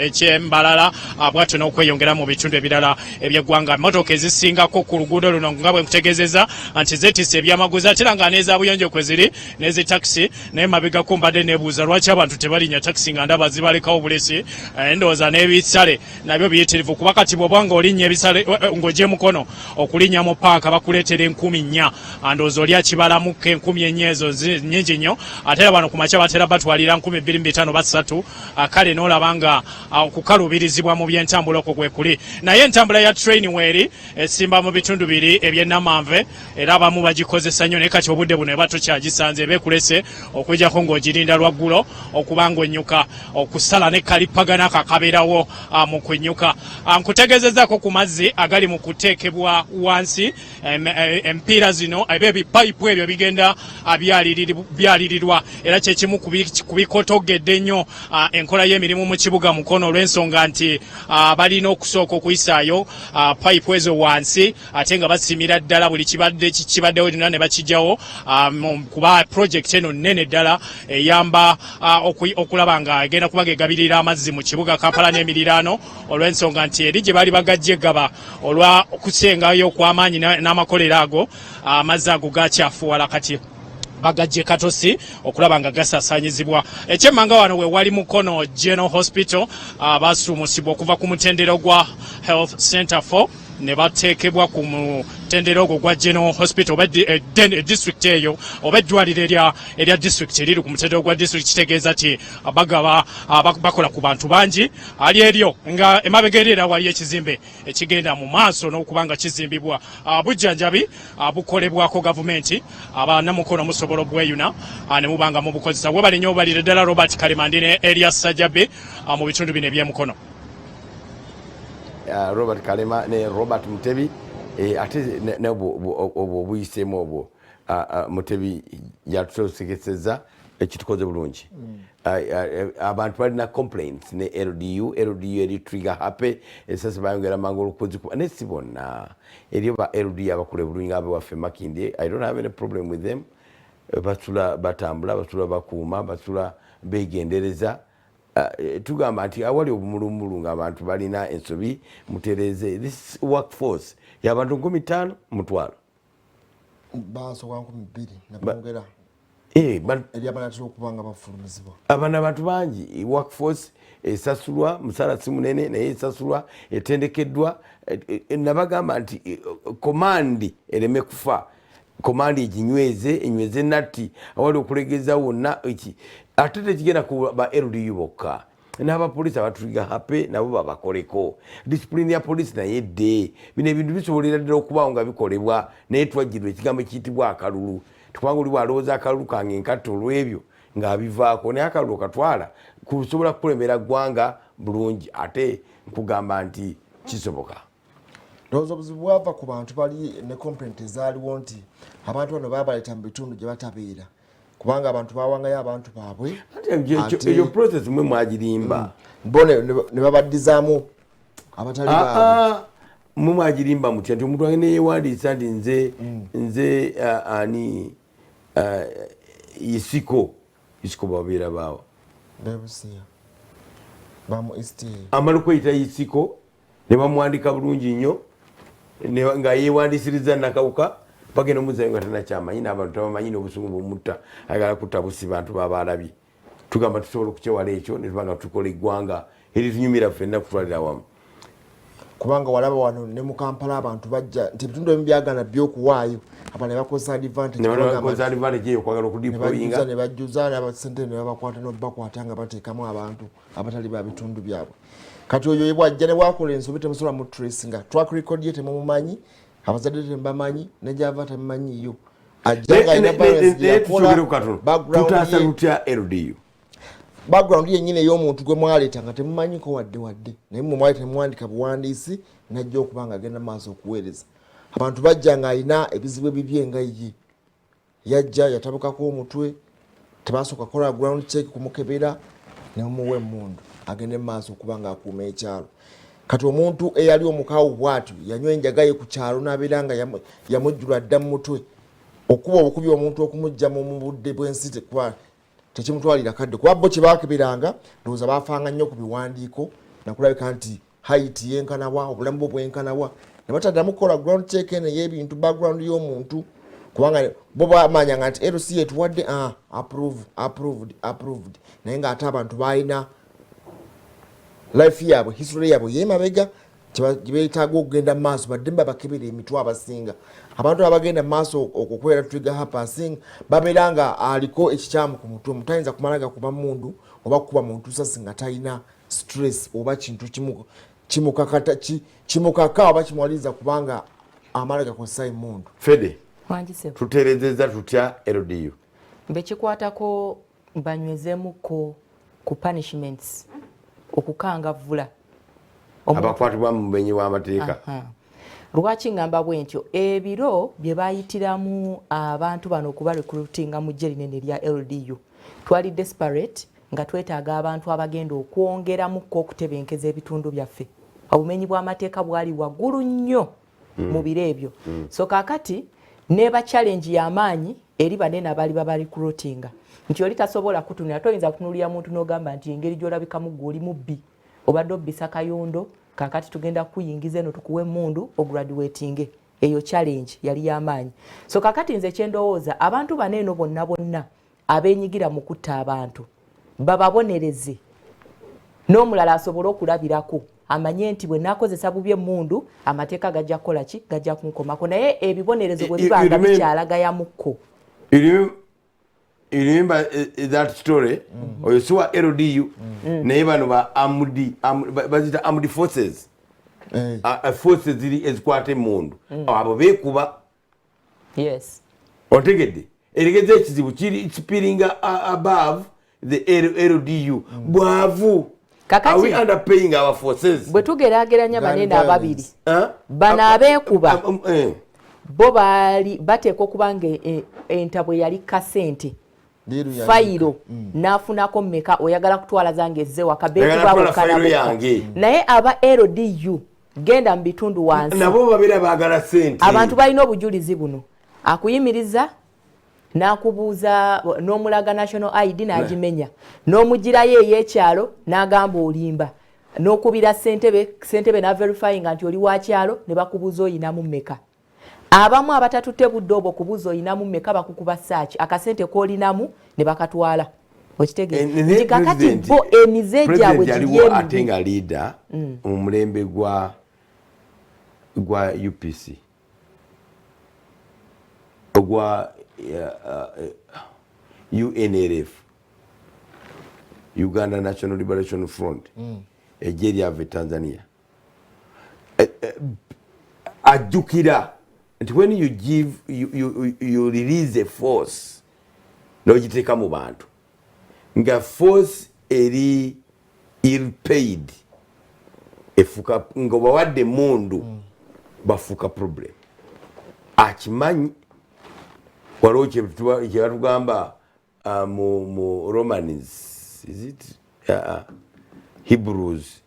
eky'Embalala bw'atyo n'okweyongera mu bitundu ebirala eby'eggwanga emmotoka ezisingako ku luguudo luno nga bwe nkutegeezeza nti zeetisse ebyamaguzi ate era nga n'ezabuyonjo kwe ziri n'ezi takisi naye mabegako mbadde neebuuza lwaki abantu tebalinya takisi nga ndaba zibalekawo bulesi endowooza n'ebisale nabyo biyitirivu kuba kati bw'oba nga olinnya ebisale ng'ogye mukono okulinnya mu paaka bakuleetera 4,000 ndowooza oli akibalamukka 4,000 ezo nnyingi nnyo ate era bano ku makya batera batwalira 2,200 ba 3 kale n'olaba nga okukalubirizibwa mu by'entambula okwo gwe kuli naye entambula ya train weeri esimba mu bitundu biri eby'ennamanve era abamu bagikozesa nnyo naye kati obudde buno eba tokyagisanze beekulese okujjako ng'ogirinda lwaggulo okuba ng'onnyuka okusala ne kalipagana kakabeerawo mu kunnyuka nkutegeezezaako ku mazzi agali mu kuteekebwa wansi empiira zino ebipayipu ebyo bigenda byalirirwa era kyekimu ku bikotogedde nnyo enkola y'emirimu mu kibuga mukono olw'ensonga nti balina okusooka okuyisaayo payipu ezo wansi ate nga basimira ddala buli kibaddewo ne bakijjawo kuba project eno nnene ddala eyamba okulaba nga egenda kuba ng'egabirira amazzi mu kibuga Kampala n'emiriraano olw'ensonga nti eri gye baali bagajja egaba olwa okusengayo kw'amaanyi n'amakolero ago amazzi ago gakyafuwala kati bagajje katosi okulaba nga gasasaanyizibwa ekyemmanga wano we wali Mukono General Hospital basuumusibwa okuva ku mutendero gwa Health Center 4 ne bateekebwa ku mutendero ogwo gwa General Hospital district eyo oba eddwaliro erya district eriri ku mutendero gwa district kitegeeza ti bagaba bakola ku bantu bangi ali eryo nga emabega eri era wali ekizimbe ekigenda mu maaso n'okuba nga kizimbibwa bujjanjabi bukolebwako gavumenti abannamukono musobola obweyuna ne mubanga mubukozesa we balinnya obalire ddala Robert Kalemandi ne Elias Sajjabe mu bitundu bino eby'emukono Robert Kalema ne Robert Mutebi ate obwo obuyisemu obwo Mutebi yatutegeezezza ekitukoze bulungi abantu balina complaints ne LDU eri trigger happy esasa bayongera mangu olukuzikuba ne si bonna eri ba LDU abakule bulungi abe waffe Makindye I don't have any problem with them batula batambula batula bakuuma batula begendereza tugamba nti awali obumulumulu ng'abantu balina ensobi mutereze this workforce y'abantu 5,000 mutwalo basoka 2,000 nabongera eri abanatera okuba nga bafulumizibwa abana abantu bangi workforce esasulwa musala si munene naye esasulwa etendekeddwa nabagamba nti komandi ereme kufa komandi enyweze natti awali okulegeza wonna eki ate tekigenda ku ba LDU bokka n'abapoliisi abatuliga hape nabo babakoleko disipulini ya poliisi naye edde bino ebintu bisobolera ddala okubaawo nga bikolebwa naye twajjirwa ekigambo ekiyitibwa akalulu tukubanga oli bwalowooza akalulu kange enkatta olw'ebyo ng'abivaako naye akalulu okatwala kusobola kukulembera ggwanga bulungi ate nkugamba nti kisoboka ndowooza obuzibu bwava ku bantu bali ne complaint ezaaliwo nti abantu bano babaleeta mu bitundu gye batabeera kubanga abantu bawangayo abantu baabwe eyo process mwe mwagirimba bo ne babadizaamu abatali baabwe mwe mwagirimba mutya nti omuntu wange neyewandiisa nti nze ani isiko babeera baawo bebusiya bamu east amala okweyita isiko ne bamuwandika bulungi nnyo nga yeewandisiriza nakawuka bagenda omuzayo nga tanakyamanyi n'abantu tabamanyi n'obusungu bumutta ayagala kutta busi bantu babalabye tugamba tusobola okukyewala ekyo ne tubanga tukola eggwanga eritunyumira ffenna kutwalira wamu kubanga walaba wano ne mu Kampala abantu bajja nti ebitundu ebimu byagana by'okuwaayo abantu ne bakozesa advantage yokwagala okudiployinga ne bajjuza n'abasente ne babakwata n'obakwata nga bateekamu abantu abatali ba bitundu byabwe kati oyo yebwajja ne bwakola ensobi temusobola mu trace nga track record ye temumumanyi abazadde tembamanyi ne gyava temumanyiyo tutaasa lutya LDU background yennyini ey'omuntu gwe mwaleeta nga temumanyiko wadde naye mmwe mwali temwandika buwandiisi najja okuba nga agenda maaso okuweereza abantu bajja ng'alina ebizibu ebibye nga ye yajja yatabukako omutwe tebasooka kola ground check kumukebera ne mumuwa emmundu agende maaso okuba ng'akuuma ekyalo kati omuntu eyali omukaawu bw'atyo yanywa enjaga ye ku kyalo n'abeera nga yamujjula dda mu mutwe okuba obukubi omuntu okumujja mu budde bw'ensi tekimutwalira kadde kuba bo kye baakeberanga ndowooza baafanga nnyo ku biwandiiko nakulabika nti height yenkanawa obulamu bwo bwenkanawa ne bataddamu kukola ground check eno ey'ebintu background y'omuntu kubanga bo bamanyanga nti LC etuwadde approved naye ng'ate abantu baalina life yaabwe history yaabwe yemabega gyebeetaaga okugenda mu maaso badde babakebera emitwe abasinga abantu abagenda mu maaso okukwera trigger happasing babeera nga aliko ekikyamu ku mutwe mutayinza kumalaga kuba mundu oba kuba muntu sasi nga talina stress oba kintu kimukaka oba kimwaliza kubanga amalaga kozesa emundu Fede tuteerezeza tutya LDU bekikwatako banywezemuko ku punishments okukangavvula abakwatibwa mu bumenyi bw'amateeka lwaki ngamba bwe ntyo ebiro bye bayitiramu abantu bano okuba recruitinga mu gye linene lya LDU twali desperate nga twetaaga abantu abagenda okwongeramuko okutebenkeza ebitundu byaffe obumenyi bw'amateeka bwali waggulu nnyo mu biro ebyo so kaakati neba challenge y'amaanyi eri banene abali babarecruitinga nti oli tasobola kutunula toyinza kutunulira muntu n'ogamba nti engeri gy'olabikamu ggwe oli mubbi obadde obbisa kayondo kakati tugenda kuyingiza eno tukuwe mundu ograduatinge eyo challenge yali y'amaanyi so kakati nze kyendowooza abantu baneeno bonna abenyigira mu kutta abantu bababonereze n'omulala asobole okulabirako amanye nti bwe nakozesa bubi emmundu amateeka gajja kukola ki gajja kunkomako naye ebibonerezo bwe bibanga bikyalagayamukko You remember that story? Oyo si wa LDU naye bano ba bazita armed forces forces ziri ezikwata emmundu abo beekuba yes otegedde erigeze ekizibu kipiringa above the LDU bwavu are we underpaying our forces bwe tugeraageranya banene ababiri bano abeekuba bo baali bateekwa okuba nga entabwe yali kasente fayiro nafunako mmeka oyagala kutwala zange ezze waka naye aba LDU genda mu bitundu wansi nabo babeera baagala sente abantu balina obujulizi buno akuyimiriza n'akubuuza n'omulaga national ID n'agimenya n'omugirayo ey'ekyalo n'agamba olimba n'okubira ssentebe na verifying nti oli wa kyalo ne bakubuuza oyinamu mmeka abamu abatatutte budde obwo kubuuza oyinamu mmeka bakukuba saaki akasente k'olinamu ne bakatwala okitegeeza kakati bo emize gyabwe giriemu ate nga leader mu mulembe gwa UPC ogwa UNLF Uganda National Liberation Front ejje lyave Tanzania ajjukira nti when you give you release a force n'ogiteeka mu bantu nga force eri ill paid efuka ng'obawadde mundu bafuuka problem akimanyi waliwo kyebatugamba mu Romans is it Hebrews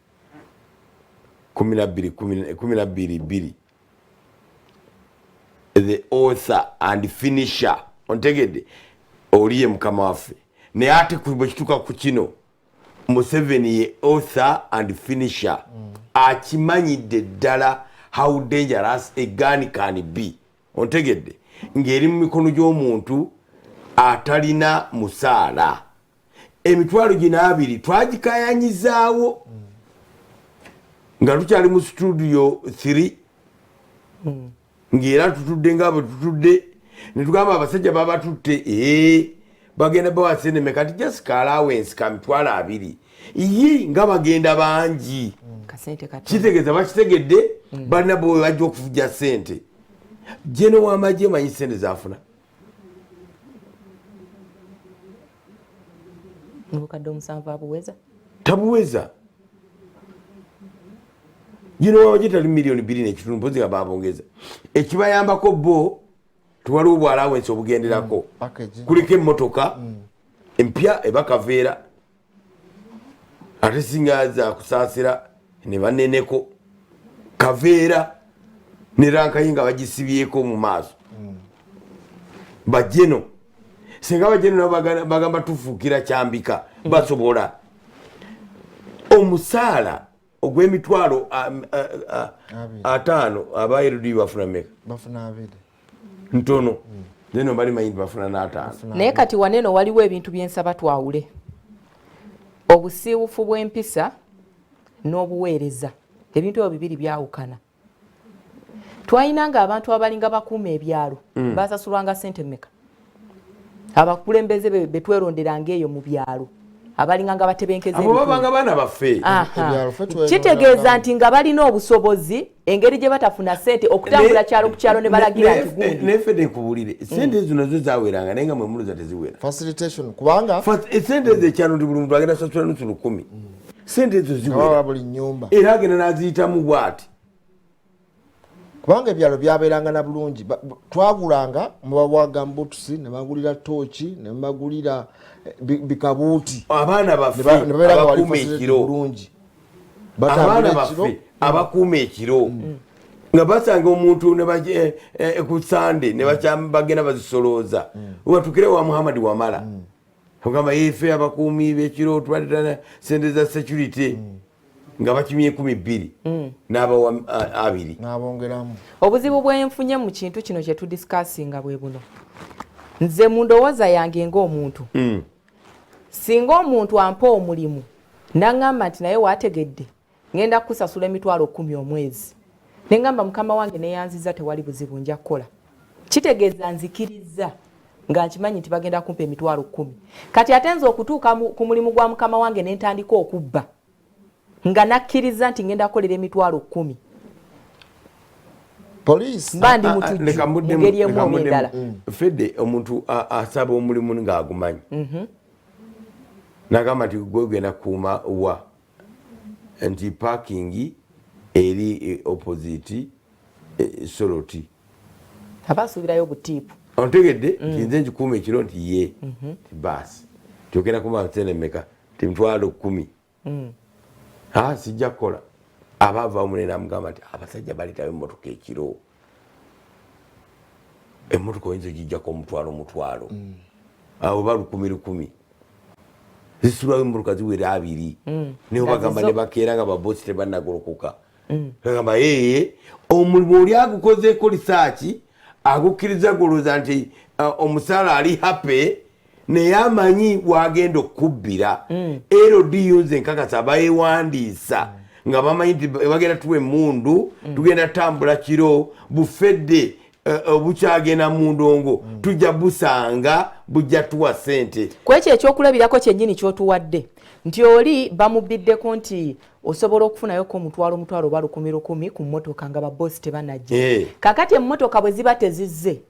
12:2 the author and finisher ontegedde oliye mukama waffe naye ate bwe kituuka ku kino Museveni ye author and finisher akimanyidde ddala how dangerous a gun can be ontegedde ng'eri mu mikono gy'omuntu atalina musaala emitwalo gino abiri twagikayanyizaawo nga tukyali mu studio 3 ng'era tutudde ng'abo tutudde ne tugamba abasajja baba tutte bagenda bawa sente kati just allowance ka mitwalo 2 nga bagenda bangi kitegeeza bakitegedde balina bwe bajja okufuja sente jeno w'amagye manyi sente zafuna obukadde 7 abuweza tabuweza jeno w'amagye tali miliyoni 2.5 mpozi nga babongeza ekibayambako bo tuwaliwo bwalawensi obugenderako kuliko emmotoka empya ebakaveera ate singa zakusaasira ne baneneko kaveera ne rankayi nga bagisibyeko mu maaso bajeno singa bajeno nabo bagamba tufuukira kyambika basobola omusaala ogw'emitwalo 5 aba LD bafuna meka bafuna 2 ntono neno bali mayindi bafuna n'ataano naye kati waneno waliwo ebintu byensaba twawule obusiiwufu bw'empisa n'obuweereza ebintu ebyo bibiri byawukana twayinanga abantu abalinga bakuuma ebyalo basasulwanga sente mmeka abakulembeze betweronderanga eyo mu byalo abalinga nga batebenkeze abo babanga baana baffe kitegeeza nti nga balina obusobozi engeri gye batafuna sente okutambula kyalo ku kyalo ne balagira nti gundi nefe nekubulire sente ezo nazo zaweranga naye nga mwemuluza teziwera facilitation kubanga sente ezo ekyalo ndi buli muntu agenda sasula nusu 10 sente ezo ziwera buli nyumba era agenda naziyitamu bwati kubanga ebyalo byabeeranga na bulungi twagulanga mubabwaga mbutusi ne bagulira tooki ne bagulira bikabuuti abaana baffe abakuuma ekiro abaana baffe abakuuma ekiro nga basanga omuntu ku sande ne bagenda bazisolooza watukire wa Muhammad Wamala ogamba yefe abakuumi b'ekiro tubadde sente za security nga bakimye 12 n'abawa 2 n'abongeramu obuzibu bwenfunye mu kintu kino kye tudiscussinga bwe buno nze mu ndowooza yange ng'omuntu singa omuntu ampa omulimu n'aŋŋamba nti naye waategedde ngenda kukusasula emitwalo 10 omwezi ne ŋŋamba mukama wange neyanziza tewali buzibu nja kukola kitegeeza nzikiriza nga nkimanyi nti bagenda kumpa emitwalo 10 kati ate nze okutuuka ku mulimu gwa mukama wange ne ntandika okubba nga nakkiriza nti ngenda kukolera emitwalo 10 police bandi mutujju ngeri emu oba endala fedde omuntu asaba omulimu ng'agumanyi nagamba nti gwegenda kuuma wa nti parking eri opposite Soroti abasuubirayo butiipu ontegedde nti nze nkikuuma ekiro nti ye baasi kyogenda kuba sente mmeka ti mitwalo 10 sijja kukola abaava omunene amugamba nti abasajja baletayo emmotoka ekiro emmotoka oyinza ogijjako omutwalo abo ba 10 zisulawo emmotoka ziwera 2 niho bagamba ne bakeera nga babosi tebannagolokoka bagamba omulimu oli agukozeeko lisaaki agukkiriza golooza nti omusaala ali happy naye amanyi wagenda okubbira LDU nze nkakasa abayewandiisa nga bamanyi nti bagenda tuwa emundu tugenda tambula kiro bufedde obukyagenda mu ndongo tujja busanga bujja tuwa sente kwekyo ekyokulabirako kyennyini kyotuwadde nti oli bamubiddeko nti osobola okufunayoko omutwalo oba 10 ku mmotoka nga babosi tebanajja kakati emmotoka bwe ziba tezizze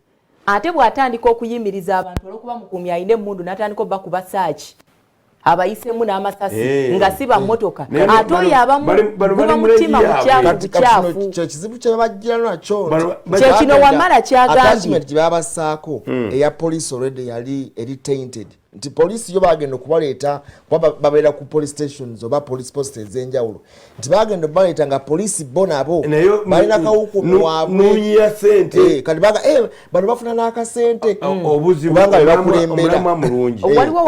ate bw'atandika okuyimiriza abantu olwokuba mukuumi alina emmundu n'atandika obbakuba saaki abayisemu n'amasasi nga si bammotoka ate oyo abamuguba mutima bukyafu kyekizibu kye babajjira nakyo kyekino Wamala kyagambye gye babasaako eya police already yali eri tainted nti police yo bagenda okubaleeta kuba babeera ku police stations oba police posts ez'enjawulo nti bagenda okubaleeta nga police bo nabo balina kawuku nuunyiya sente kati baga bano bafuna n'akasente obuzibu omulamwa mulungi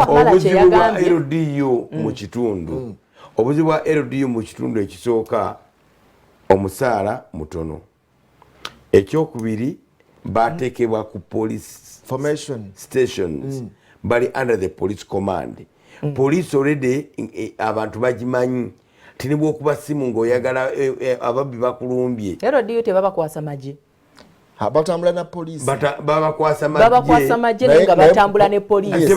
obuzibu bwa LDU mu kitundu obuzibu bwa LDU mu kitundu ekisooka omusaala mutono ekyokubiri bateekebwa ku police formation stations bali under the police command police already abantu bagimanyi tinibwo kuba simu ng'oyagala ababbi bakulumbye LDU tebabakwasa maje batambula na poliisi babakwasa maje nga batambula ne poliisi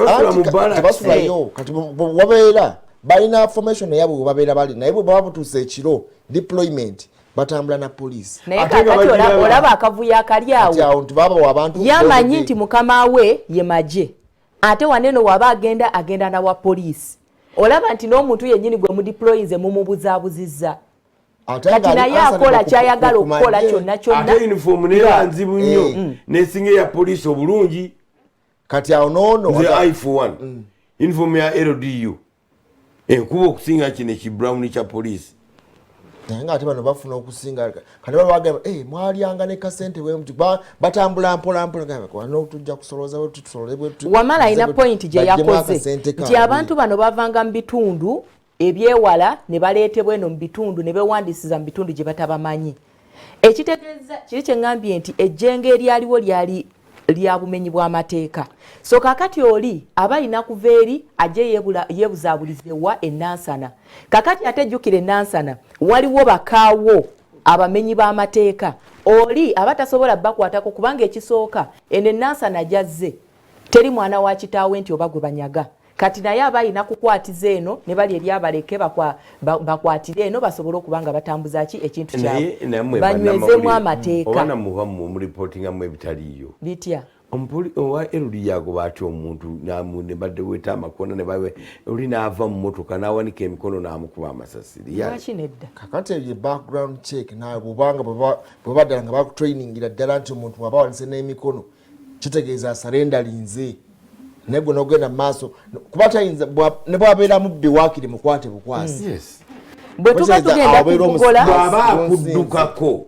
tebasulayo kati wabeera balina formation yabwe babeera bali naye bwe baba butuuse ekiro deployment batambula na poliisi naye kakati olaba akavuyo akali awo yamanyi nti mukama we ye maje ate waneno waba agenda nawa poliisi olaba nti n'omuntu yennyini gwe mudeployinze mumubuzabuzizza kati naye akola kyayagala okukola kyonna ate uniform neera nzibu nnyo nesinga eya poliisi obulungi kati awo noono nze I41 uniform ya LDU enkuba okusinga kino ekibrown kya poliisi naye nga ate bano bafuna okusinga kati bagamba mwalyanga ne kasente wemuti batambula mpolampola tujja kusolooza wamala alina point gye yakoze nti abantu bano bavanga mu bitundu ebyewala ne baleetebwa eno mu bitundu ne bewandiisiza mu bitundu gye batabamanyi ekitegeeza kiri kye ŋŋambye nti ejjengo eryaliwo lyali lya bumenyi bw'amateeka so kakati oli aba alina kuva eri ajje yeebuzaabulize wa ennansana kakati ate jjukira ennansana waliwo bakaawo abamenyi b'amateeka oli aba tasobola bakwatako kubanga ekisooka eno ennansana jazze teri mwana wa kitaawe nti oba gwe banyaga kati naye aba alina kukwatiza eno ne bali eri abaleke bakwatire eno basobole okuba nga batambuza ki ekintu kyabwe banywezemu amateeka oba namuba muripotingamu ebitaliiyo bitya owa LDU yagoba atya omuntu ne badde weta amakono ne bawe oli n'ava mu motoka n'awanika emikono n'amukuba amasasiri lwaki nedda kakati ebyo background check nawe bubanga bwe baddala nga bakutrainingira ddala nti omuntu waba wanise n'emikono kitegeeza asarendalinze naye gwe n'ogenda mu maaso kuba tayinza ne bwabeera mubbi waakiri mukwate bukwasi bwe tuba tugenda kugola bw'aba akuddukako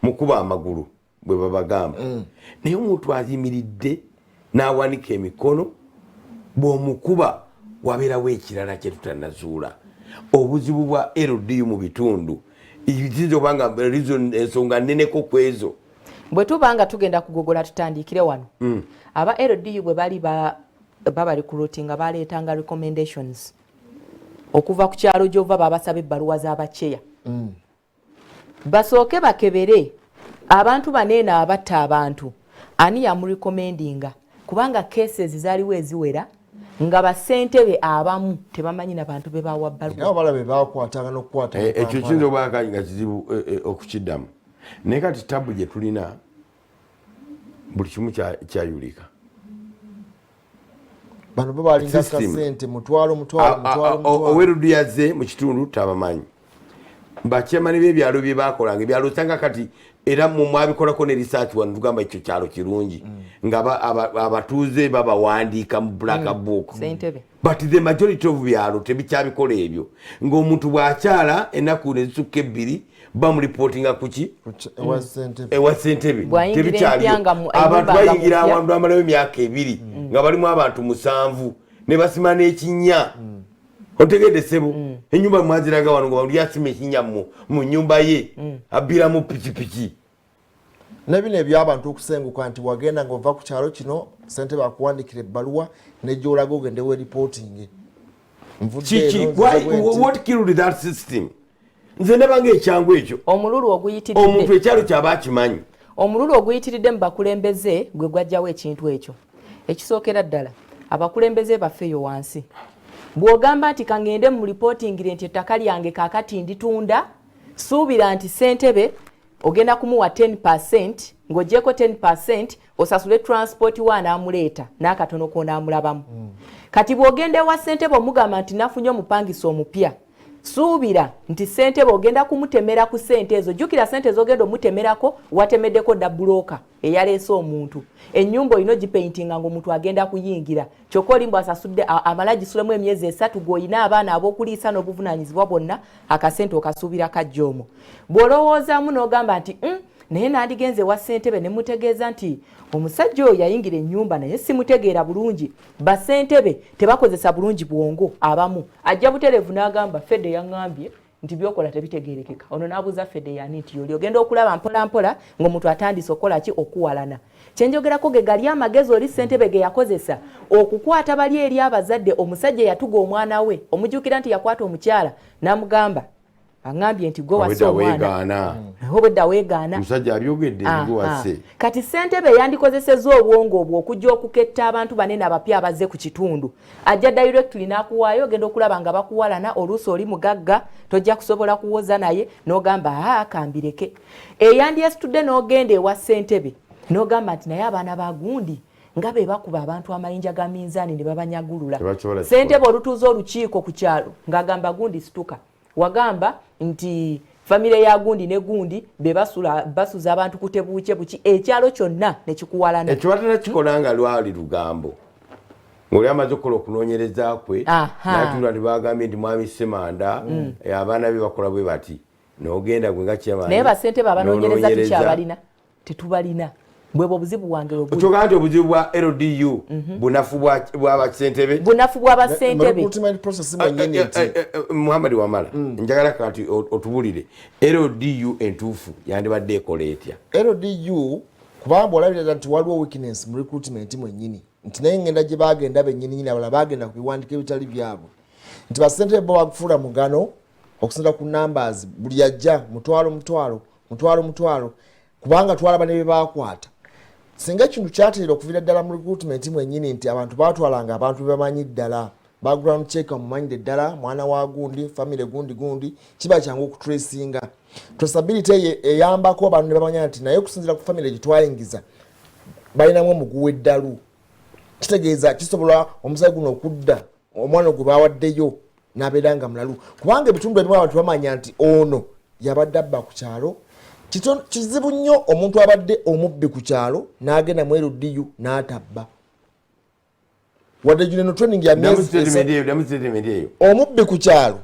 mukuba amagulu bwe babagamba naye omuntu ayimiridde n'awanika emikono bw'omukuba wabeerawo ekirala kye tutanazuula obuzibu bwa LDU mu bitundu ebizinza obanga ensonga nneneko ku ezo bwe tuba nga tugenda kugogola tutandikire wano aba LDU bwe bali baba recruiting baleetanga recommendations okuva ku kyalo gy'ova babasaba ebbaluwa z'abaceya basooke bakebere abantu baneena abatta abantu ani yamurecommendinga kubanga cases zaaliwo eziwera nga basentebe abamu tebamanyi nabantu be bawa bbaluwa ekyo kiyinza okuba nga kizibu okukiddamu naye kati tabu gye tulina buli kimu kyayulika bano babalinga kasente mutwalo owerudu yazze mu kitundu tabamanyi bakyemani b'ebyalo bye bakolanga ebyalo osanga kati era mwabikolako ne research wano tugamba ekyo kyalo kirungi nga abatuuze babawandiika mu black book but the majority of byalo tebikyabikola ebyo ng'omuntu bw'akyala ennaku ne zisukka ebbiri bamureportinga kuki ewa ssentebe tebikyaliyo abantu bayingira awantu amalayo emyaka 2 nga balimu abantu 7 ne basima n'ekinnya otegedde sebo ennyumba mwaziraga wano nga lyasima ekinnya mu nnyumba ye abbiramu pikipiki nebino ebyabantu okusenguka nti wagenda ng'ova ku kyalo kino ssentebe akuwandikira ebbaluwa nejjolaga ogendewo reporting what killed that system nze nebanga ekyangu ekyo omululu oguyitiridde omuntu ekyalo kyaba akimanyi omululu oguyitiridde mu bakulembeze gwe gwajjawo ekintu ekyo ekisookera ddala abakulembeze baffeeyo wansi bw'ogamba nti kangende mu reportingire nti ettaka lyange kaakati nditunda suubira nti ssentebe ogenda kumuwa 10% ng'oggyeko 10% osasule transport waanaamuleeta n'akatono k'onaamulabamu kati bw'ogenda ewa ssentebe omugamba nti nafunye omupangisa omupya suubira nti ssentebe ogenda kumutemera ku ssente ezo jjukira ssente z'ogenda omutemerako watemeddeko dabbulooka eyaleese omuntu ennyumba olina ogipaintinga ng'omuntu agenda kuyingira kyokka oli mbw asasudde amala gisulemu emyezi 3 gw'olina abaana ab'okuliisa n'obuvunaanyizibwa bwonna akasente okasuubira kajja omwo bw'olowoozaamu n'ogamba nti naye nandigenze wa ssentebe ne mutegeeza nti omusajja oyo yayingira ennyumba naye simutegeera bulungi bassentebe tebakozesa bulungi bwongo abamu ajja butereevu n'agamba fedde yaŋŋambye nti byokola tebitegerekeka ono nabuza fede yani nti yoli ogenda okulaba mpola mpola ng'omuntu atandise okola ki okuwalana kyenjogerako ge gali amagezi oli ssentebe ge yakozesa okukwata bali eri abazadde omusajja yatuga omwana we omujjukira nti yakwata omukyala n'amugamba angambye nti gwe wase omwana obwedda weegaana omusajja abyogedde wase kati ssentebe yandikozesezza obwongo obwo okujja okuketta abantu banene abapya abazze ku kitundu ajja directly n'akuwaayo ogenda okulaba nga bakuwalana oluusi oli mugagga tojja kusobola kuwoza naye n'ogamba kambireke eyandyesitudde n'ogenda ewa ssentebe n'ogamba nti naye abaana ba gundi nga be bakuba abantu amayinja ga minzaani ne babanyagulula ssentebe olutuuza olukiiko ku kyalo ng'agamba gundi situka wagamba nti famire ya gundi ne gundi be basuza abantu kutebuuke buki ekyalo kyonna ne kikuwalana ekiwatana kikola nga lwali lugambo ng'oli amaze okukola okunoonyereza kwe n'atulwa tebagambye nti mwami Ssemanda abaana be bakola bwe bati n'ogenda gwe nga kyamaanyi naye bassentebe abanoonyereza tukyabalina tetubalina bwebwo obuzibu wange okyogaa nti obuzibu bwa LDU bunafu bw'abasentebe bunafu bw'abasentebe Muhammad Wamala njagala kati otubulire LDU entuufu yandibadde ekola etya LDU kubanga olabirira nti waliwo weakness mu recruitment mwennyini nti naye ngenda gye bagenda bennyini abala bagenda ku biwandiiko ebitali byabwe nti basentebe bo bakufuula mugano okusinza ku numbers buli ajja mutwalo kubanga twalaba ne bye bakwata singa ekintu kyateera okuviira ddala mu recruitment mwennyini nti abantu baatwalanga abantu bebamanyi ddala background check omumanyire ddala mwana wa gundi famire gundi kiba kyangu okutracinga traceability eyambako abantu ne bamanya nti naye okusinzira ku famire gyetwayingiza balinamu omuguwa eddalu kitegeeza kisobola omusaayi guno okudda omwana gwe bawaddeyo n'abeera nga mulalu kubanga ebitundu ebimu abantu bamanya nti ono yabadde abba ku kyalo kizibu nnyo omuntu abadde omubbi ku kyalo n'agenda mu LDU n'atabba wadde gino training ya omubbi ku kyalo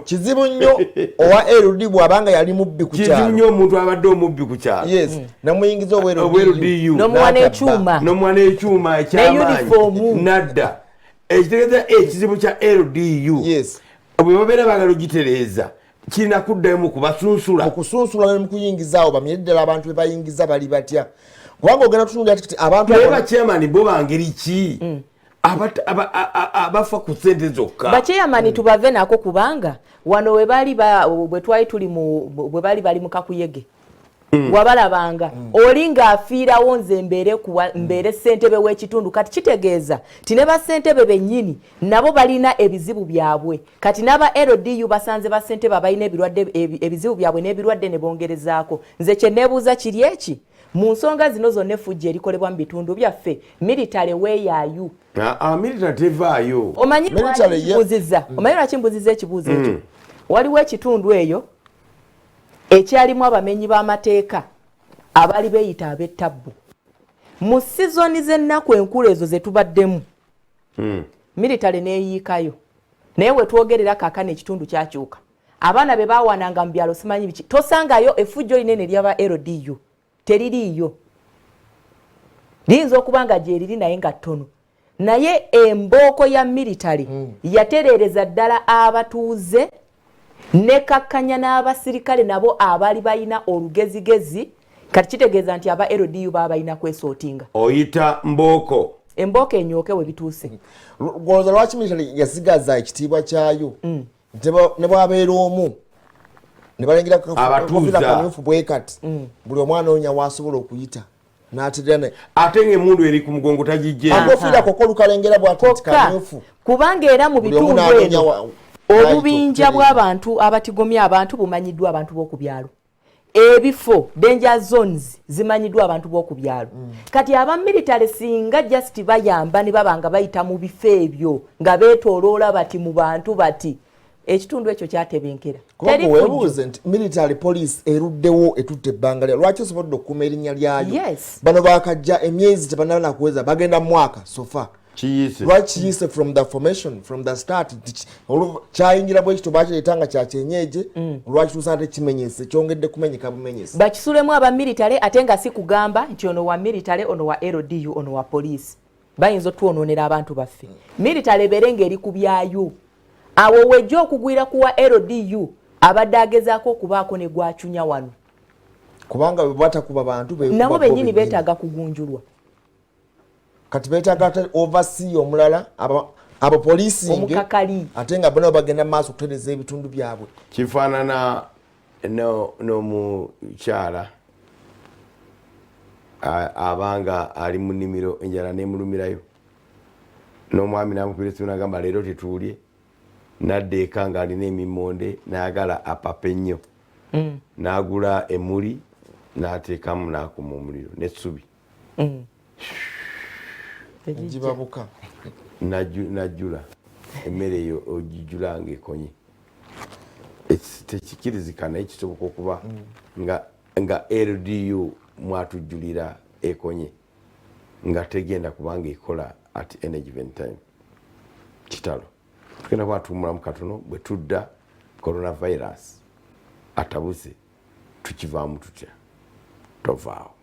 kizibu nnyo owa LD bw'abanga yali mubbi ku kyalo omuntu abadde omubbi ku kyalo namuyingiza obwerudiyu n'omwana ekyuma ekyamaanyi nadda ekitegeeza ekizibu kya LDU bwe babeera bagala ogitereeza kirina kuddayo mu kubasunsula okusunsula mu kuyingizaawo bamire ddala abantu be bayingiza bali batya kubanga ogenda tutunulira ti abantu naye bakyamani bo bangeri ki abafa ku ssente zokka bakyeyamani tubave nako kubanga wano bwe twali tuli bwe bali bali mu kakuyege wabalabanga oli ng'afiirawo nze mbeere ssentebe w'ekitundu kati kitegeeza ti ne bassentebe bennyini nabo balina ebizibu byabwe kati n'aba LDU basanze bassentebe abalina ebizibu byabwe n'ebirwadde ne bongerezaako nze kye neebuuza kiri eki mu nsonga zino zonna effujja erikolebwa mu bitundu byaffe military weeyaayu military tevaayo omanyi lwaki mbuzizza ekibuuzo ekyo waliwo ekitundu eyo ekyalimu abamenyi b'amateeka abali beeyita ab'ettabbu mu sizoni z'ennaku enkulu ezo ze tubaddemu military neeyiikayo naye we twogerera kaakano ekitundu kyakyuka abaana be baawananga mu byalo simanyi biki tosangayo effujjo linene ly'aba LDU teririiyo liyinza okuba nga gyeriri naye nga ttono naye embooko ya military yatereereza ddala abatuuze nekakkanya n'abasirikale nabo abali balina olugezigezi kati kitegeeza nti aba LDU baba balina kwesootinga oyita mbooko embooko enyooke we bituuse gwoza lwaki military yasigaza ekitiibwa kyayo ne bwabeera omu ne balengera kamyufu bwe kati buli omwana onya wasobola okuyita n'aterera ate ng'emundu eri ku mugongo tagijja ofiira koko lukalengera bwati kamyufu kubanga era mu bitundu eno obubinja bw'abantu abatigomya abantu bumanyiddwa abantu b'oku byalo ebifo danger zones zimanyiddwa abantu b'oku byalo kati aba military singa just bayamba ne babanga bayita mu bifo ebyo nga beetooloola bati mu bantu bati ekitundu ekyo kyatebenkera kubanga weebuuze nti military police eruddewo etutte ebbanga lya lwaki osobodde okukuuma erinnya lyayo bano bakajja emyezi tebanaba nakuweza bagenda mu mwaka sofa lwaki kiyise from the formation from the start kyayingira bwekito bakireetanga kyakyenyeje lwaki tusa ate kimenyese kyongedde kumenyeka bumenyese bakisulemu aba military ate nga si kugamba nti ono wa military ono wa LDU ono wa police bayinza otwononera abantu baffe military ebeerenga eri ku byayo awo wejja okugwira kuwa LDU abadde agezaako okubaako ne gwacunya wano kubanga bwe batakuba bantu nabo bennyini beetaaga kugunjulwa kati beetaaga oversee omulala abo policing omukakali ate nga bona bagenda maaso okutereza ebitundu byabwe kifaanana n'omukyala abanga ali mu nnimiro enjala nemulumirayo n'omwami namukubira nagamba leero tetuulye nadda eka ng'alina emimmonde n'ayagala apapa ennyo n'agula emuli n'ateekamu n'akuma omuliro n'essubi njibabuka najjula emmere eyo ogijjula ng'ekonye tekikirizika naye kisoboka okuba nga LDU mwatujjulira ekonye nga tegenda kubanga ekola at any given time kitalo tugenda kuba tuwummulamu katono bwe tudda coronavirus atabuse tukivaamu tutya tovaawo